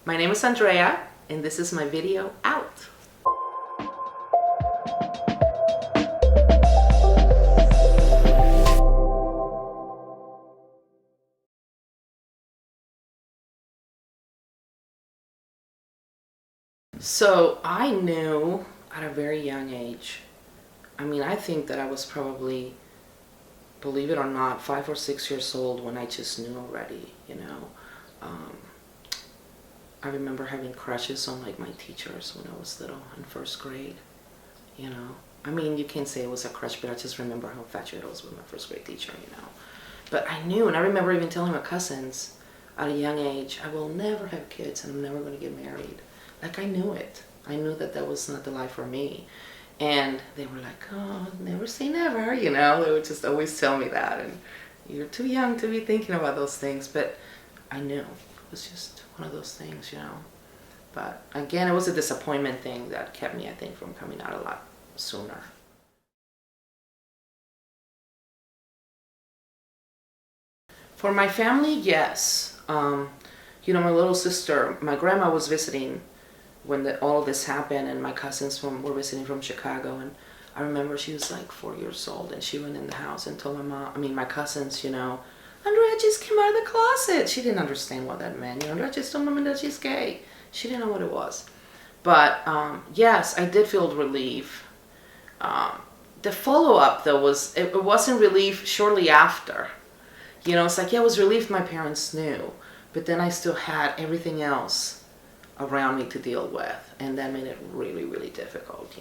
My name is Andrea, and this is my video out. So I knew at a very young age, I think that I was probably, believe it or not, 5 or 6 years old when I just knew already, I remember having crushes on like my teachers when I was little in first grade, you can't say it was a crush, but I just remember how infatuated I was with my first grade teacher, But I knew, and I remember even telling my cousins at a young age, I will never have kids and I'm never going to get married. Like I knew it. I knew that that was not the life for me. And they were like, oh, never say never, They would just always tell me that. And you're too young to be thinking about those things. But I knew. It was just one of those things, But again, it was a disappointment thing that kept me, I think, from coming out a lot sooner. For my family, yes. My little sister, my grandma was visiting when all this happened, and my cousins were visiting from Chicago, and I remember she was like 4 years old, and she went in the house and told my cousins, Andrea just came out of the closet. She didn't understand what that meant. Andrea just told Mom that she's gay. She didn't know what it was. But yes, I did feel relief. The follow-up though it wasn't relief shortly after. It's like, yeah, it was relief my parents knew, but then I still had everything else around me to deal with, and that made it really, really difficult,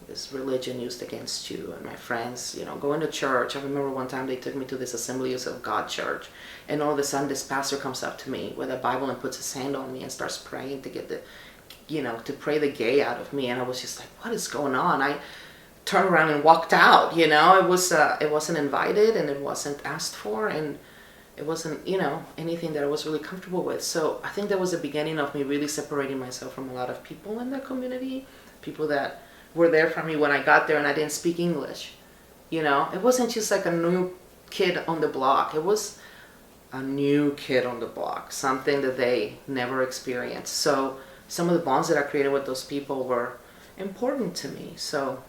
This religion used against you, and my friends, going to church. I remember one time they took me to this Assemblies of God church, and all of a sudden this pastor comes up to me with a Bible and puts his hand on me and starts praying to get to pray the gay out of me, and I was just like, what is going on? I turned around and walked out, it wasn't invited, and it wasn't asked for, and it wasn't, anything that I was really comfortable with. So I think that was the beginning of me really separating myself from a lot of people in that community, people that were there for me when I got there and I didn't speak English. It wasn't just like a new kid on the block. It was a new kid on the block, something that they never experienced. So some of the bonds that I created with those people were important to me. So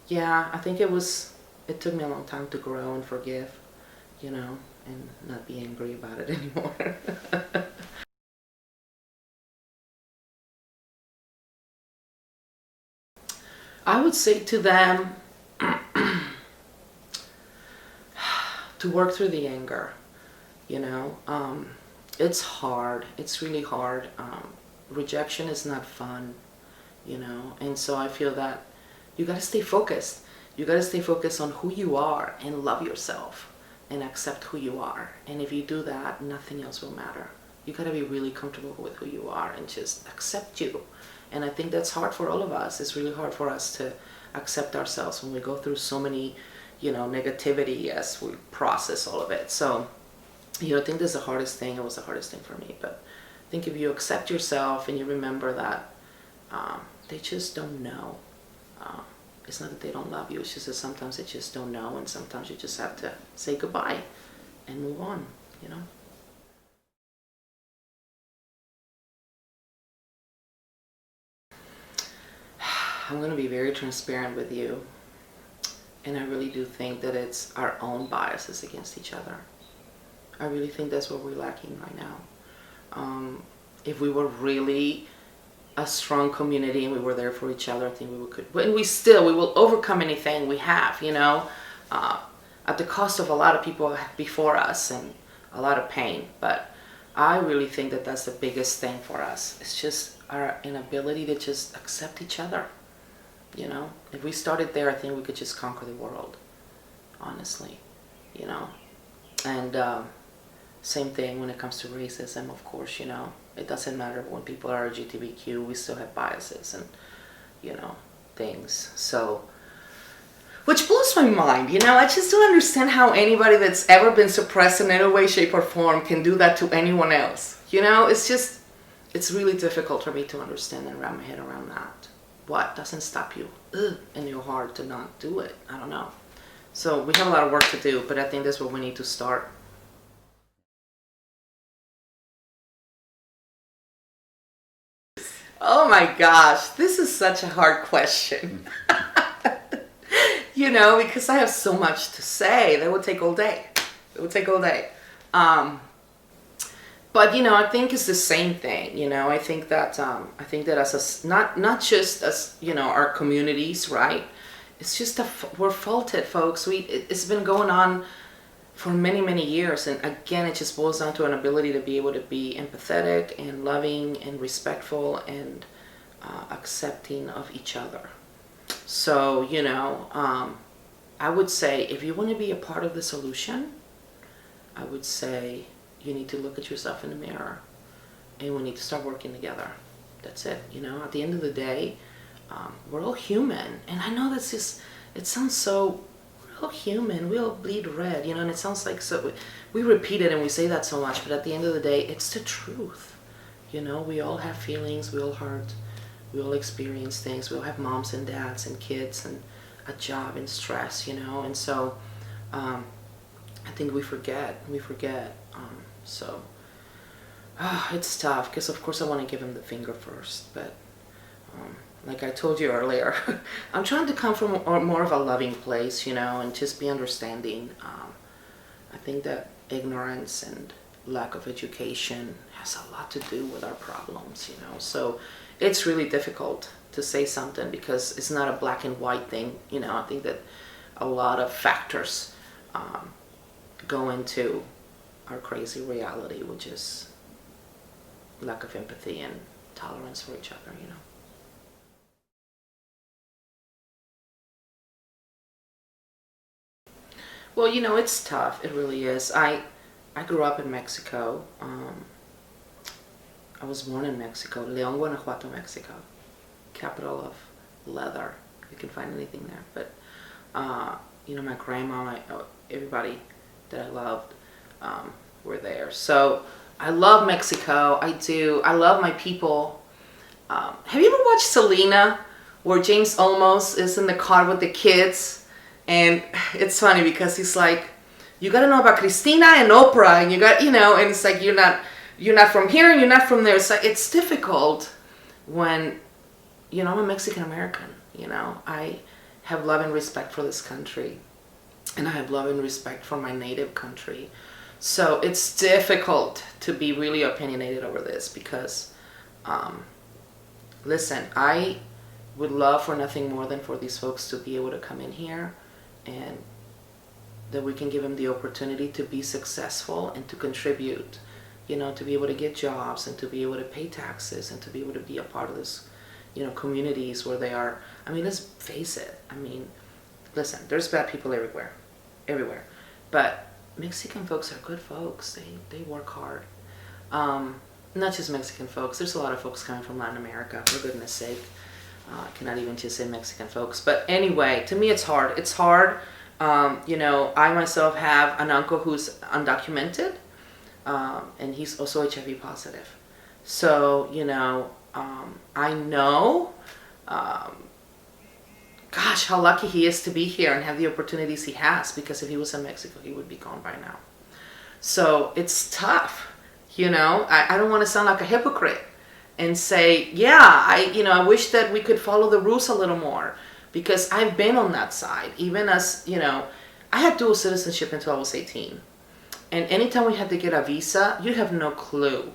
yeah, I think it took me a long time to grow and forgive, and not be angry about it anymore. I would say to them to work through the anger, It's hard. It's really hard. Rejection is not fun, And so I feel that you got to stay focused. You got to stay focused on who you are and love yourself and accept who you are. And if you do that, nothing else will matter. You got to be really comfortable with who you are and just accept you. And I think that's hard for all of us. It's really hard for us to accept ourselves when we go through so many, negativity as we process all of it. So, I think that's the hardest thing. It was the hardest thing for me. But I think if you accept yourself and you remember that they just don't know. It's not that they don't love you. It's just that sometimes they just don't know. And sometimes you just have to say goodbye and move on, I'm going to be very transparent with you, and I really do think that it's our own biases against each other. I really think that's what we're lacking right now. If we were really a strong community and we were there for each other, I think we could, and we will overcome anything we have, at the cost of a lot of people before us and a lot of pain. But I really think that that's the biggest thing for us. It's just our inability to just accept each other. If we started there, I think we could just conquer the world, honestly, And same thing when it comes to racism, of course, It doesn't matter when people are LGBTQ, we still have biases and, things. So, which blows my mind, I just don't understand how anybody that's ever been suppressed in any way, shape, or form can do that to anyone else. It's really difficult for me to understand and wrap my head around that. What doesn't stop you in your heart to not do it? I don't know. So we have a lot of work to do, but I think that's where we need to start. Oh my gosh, this is such a hard question. Because I have so much to say. That would take all day. It would take all day. But I think it's the same thing. I think that as not just as our communities, right? It's just we're faulted, folks. It's been going on for many, many years, and again, it just boils down to an ability to be able to be empathetic and loving and respectful and accepting of each other. So I would say if you want to be a part of the solution, I would say you need to look at yourself in the mirror, and we need to start working together. That's it. At the end of the day, we're all human, and I know that's just, it sounds so, we're all human, we all bleed red, and it sounds like, so we repeat it and we say that so much, but at the end of the day, it's the truth. We all have feelings, we all hurt, we all experience things, we all have moms and dads and kids and a job and stress, and so I think we forget. So it's tough, because of course I want to give him the finger first, but like I told you earlier, I'm trying to come from more of a loving place, and just be understanding. I think that ignorance and lack of education has a lot to do with our problems, so it's really difficult to say something because it's not a black and white thing. I think that a lot of factors go into our crazy reality, which is lack of empathy and tolerance for each other, Well, it's tough. It really is. I grew up in Mexico. I was born in Mexico, León, Guanajuato, Mexico, capital of leather. You can find anything there. But, my grandma, everybody that I loved were there. So I love Mexico. I do. I love my people. Have you ever watched Selena, where James Olmos is in the car with the kids? And it's funny because he's like, you got to know about Christina and Oprah, and you got, and it's like, you're not from here and you're not from there. It's like, it's difficult when, I'm a Mexican American, I have love and respect for this country, and I have love and respect for my native country. So it's difficult to be really opinionated over this because, listen, I would love for nothing more than for these folks to be able to come in here and that we can give them the opportunity to be successful and to contribute, to be able to get jobs and to be able to pay taxes and to be able to be a part of this, communities where they are. I mean, let's face it. I mean, listen, there's bad people everywhere. But Mexican folks are good folks. They work hard. Not just Mexican folks. There's a lot of folks coming from Latin America, for goodness sake. I cannot even just say Mexican folks. But anyway, to me it's hard. It's hard. I myself have an uncle who's undocumented, and he's also HIV positive. So, I know, gosh, how lucky he is to be here and have the opportunities he has, because if he was in Mexico, he would be gone by now. So it's tough, I don't want to sound like a hypocrite and say, yeah, I wish that we could follow the rules a little more, because I've been on that side. Even as, I had dual citizenship until I was 18. And anytime we had to get a visa, you have no clue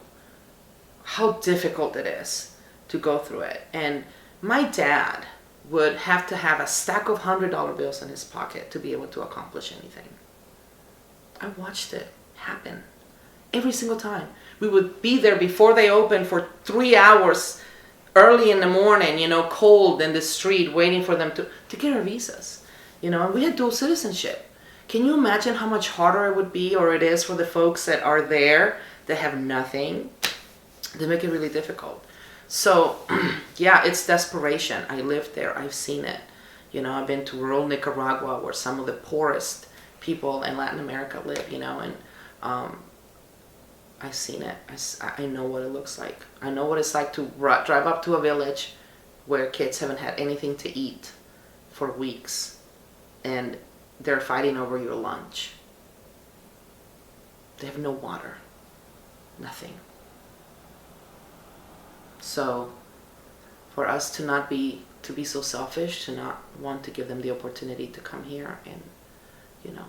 how difficult it is to go through it. And my dad would have to have a stack of $100 bills in his pocket to be able to accomplish anything. I watched it happen every single time. We would be there before they opened for 3 hours early in the morning, cold in the street, waiting for them to get our visas, and we had dual citizenship. Can you imagine how much harder it would be, or it is, for the folks that are there that have nothing? They make it really difficult. So, yeah, it's desperation. I lived there. I've seen it. I've been to rural Nicaragua, where some of the poorest people in Latin America live, and I've seen it. I know what it looks like. I know what it's like to drive up to a village where kids haven't had anything to eat for weeks, and they're fighting over your lunch. They have no water. Nothing. So, for us to be so selfish, to not want to give them the opportunity to come here. And, you know,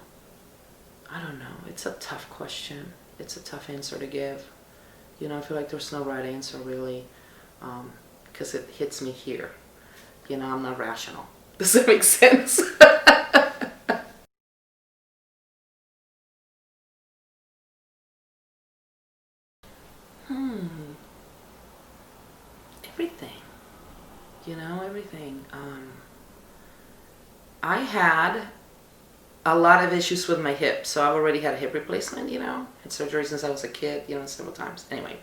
I don't know. It's a tough question. It's a tough answer to give. You know, I feel like there's no right answer really, because it hits me here. You know, I'm not rational. Does that make sense? Everything. You know, everything. I had a lot of issues with my hip, so I've already had a hip replacement, you know, had surgery since I was a kid, you know, several times. Anyway,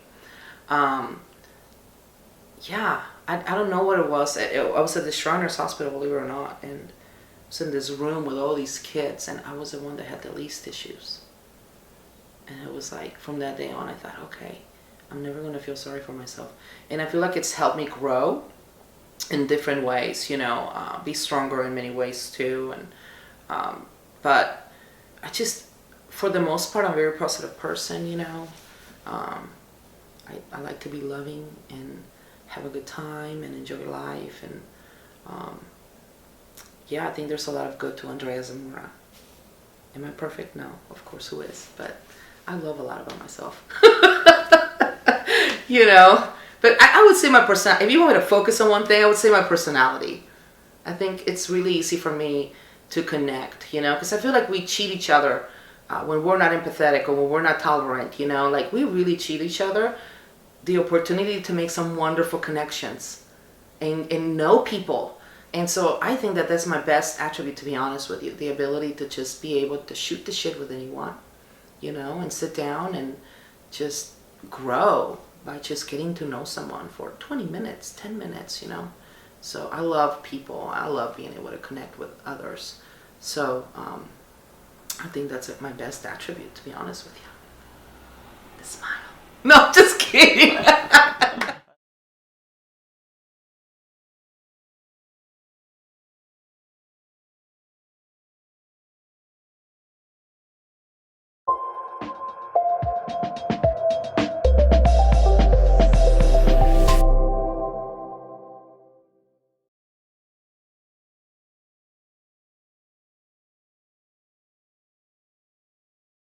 yeah, I don't know what it was. I was at the Shriners Hospital, believe it or not, and I was in this room with all these kids, and I was the one that had the least issues. And it was like, from that day on, I thought, okay, I'm never going to feel sorry for myself. And I feel like it's helped me grow in different ways, you know, be stronger in many ways too. And but I just, for the most part, I'm a very positive person, you know. I like to be loving and have a good time and enjoy life. And yeah, I think there's a lot of good to Andrea Zamora. Am I perfect? No, of course, who is? But I love a lot about myself. You know, but I would say my personality. If you want me to focus on one thing, I would say my personality. I think it's really easy for me to connect, you know, because I feel like we cheat each other when we're not empathetic or when we're not tolerant, you know, like we really cheat each other the opportunity to make some wonderful connections and know people. And so I think that that's my best attribute, to be honest with you, the ability to just be able to shoot the shit with anyone, you know, and sit down and just grow by just getting to know someone for 20 minutes, 10 minutes, you know. So I love people. I love being able to connect with others. So I think that's my best attribute, to be honest with you. The smile. No, just kidding.